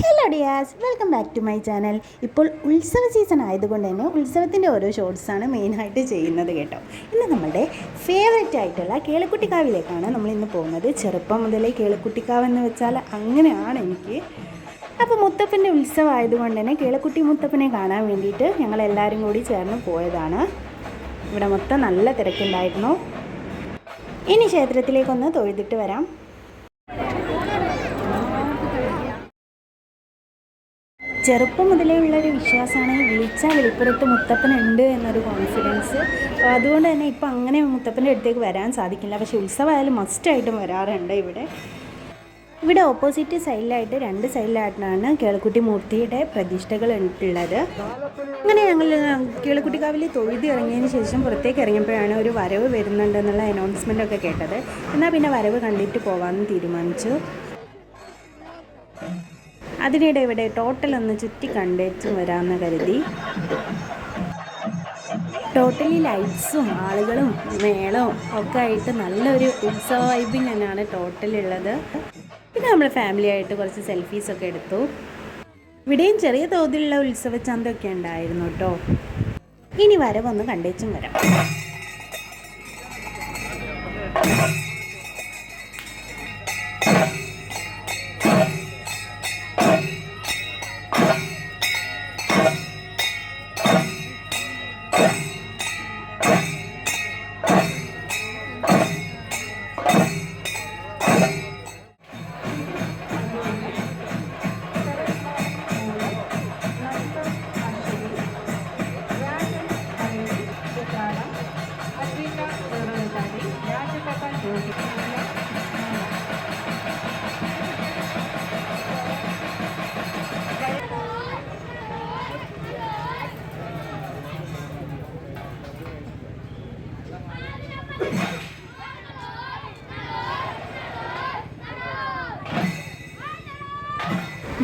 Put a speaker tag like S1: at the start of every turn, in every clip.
S1: Hello dears, welcome back to my channel. ഇപ്പോൾ ഉത്സവ season ആയതുകൊണ്ട് തന്നെ ഉത്സവത്തിൻ്റെ ഓരോ ഷോർട്സാണ് മെയിനായിട്ട് ചെയ്യുന്നത് കേട്ടോ. ഇന്ന് നമ്മളുടെ ഫേവറേറ്റ് ആയിട്ടുള്ള കേളക്കുട്ടിക്കാവിലേക്കാണ് നമ്മൾ ഇന്ന് പോകുന്നത്. ചെറുപ്പം മുതലേ കേളക്കുട്ടിക്കാവ് എന്ന് വെച്ചാൽ അങ്ങനെയാണ് എനിക്ക്. അപ്പോൾ മുത്തപ്പൻ്റെ ഉത്സവം ആയതുകൊണ്ട് തന്നെ കേളക്കുട്ടി മുത്തപ്പനെ കാണാൻ വേണ്ടിയിട്ട് ഞങ്ങളെല്ലാവരും കൂടി ചേർന്ന് പോയതാണ്. ഇവിടെ മൊത്തം നല്ല തിരക്കുണ്ടായിരുന്നു. ഇനി ക്ഷേത്രത്തിലേക്കൊന്ന് തൊഴുതിട്ട് വരാം. ചെറുപ്പം മുതലേ ഉള്ളൊരു വിശ്വാസമാണ് വിളിച്ചാൽ വെളിപ്പുറത്ത് മുത്തപ്പനുണ്ട് എന്നൊരു കോൺഫിഡൻസ്. അപ്പോൾ അതുകൊണ്ട് തന്നെ ഇപ്പോൾ അങ്ങനെ മുത്തപ്പൻ്റെ അടുത്തേക്ക് വരാൻ സാധിക്കില്ല. പക്ഷേ ഉത്സവമായാലും മസ്റ്റായിട്ടും വരാറുണ്ട്. ഇവിടെ ഓപ്പോസിറ്റ് സൈഡിലായിട്ട് 2 സൈഡിലായിട്ടാണ് കേളക്കുട്ടി മൂർത്തിയുടെ പ്രതിഷ്ഠകൾ ഉള്ളത്. അങ്ങനെ ഞങ്ങൾ കേളക്കുട്ടിക്കാവിൽ തൊഴുതി ഇറങ്ങിയതിന് ശേഷം പുറത്തേക്ക് ഇറങ്ങിയപ്പോഴാണ് ഒരു വരവ് വരുന്നുണ്ടെന്നുള്ള അനൗൺസ്മെൻ്റ് ഒക്കെ കേട്ടത്. എന്നാൽ പിന്നെ വരവ് കണ്ടിട്ട് പോകാമെന്ന് തീരുമാനിച്ചു. അതിനിടെ ഇവിടെ ടോട്ടൽ ഒന്ന് ചുറ്റി കണ്ടേച്ചും വരാമെന്ന് കരുതി. ടോട്ടലി ലൈറ്റ്സും ആളുകളും മേളവും ഒക്കെ ആയിട്ട് നല്ലൊരു ഉത്സവ വൈബിങ് തന്നെയാണ് ടോട്ടലുള്ളത്. പിന്നെ നമ്മൾ ഫാമിലി ആയിട്ട് കുറച്ച് സെൽഫീസൊക്കെ എടുത്തു. ഇവിടെയും ചെറിയ തോതിലുള്ള ഉത്സവ ചന്തയൊക്കെ ഉണ്ടായിരുന്നു കേട്ടോ. ഇനി വരവൊന്ന് കണ്ടേച്ചും വരാം.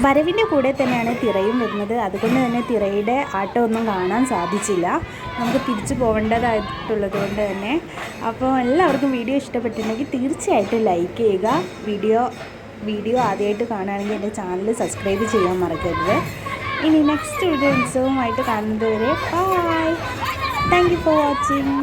S1: വരവിൻ്റെ കൂടെ തന്നെയാണ് തിറയും വരുന്നത്. അതുകൊണ്ട് തന്നെ തിറയുടെ ആട്ടമൊന്നും കാണാൻ സാധിച്ചില്ല. നമുക്ക് തിരിച്ചു പോകേണ്ടതായിട്ടുള്ളത് കൊണ്ട് തന്നെ. അപ്പോൾ എല്ലാവർക്കും വീഡിയോ ഇഷ്ടപ്പെട്ടിട്ടുണ്ടെങ്കിൽ തീർച്ചയായിട്ടും ലൈക്ക് ചെയ്യുക. വീഡിയോ ആദ്യമായിട്ട് കാണുകയാണെങ്കിൽ എൻ്റെ ചാനൽ സബ്സ്ക്രൈബ് ചെയ്യാൻ മറക്കരുത്. ഇനി നെക്സ്റ്റ് വീഡിയോ ഉത്സവമായിട്ട് കാണുന്നത് വരെ bye. Thank you for watching.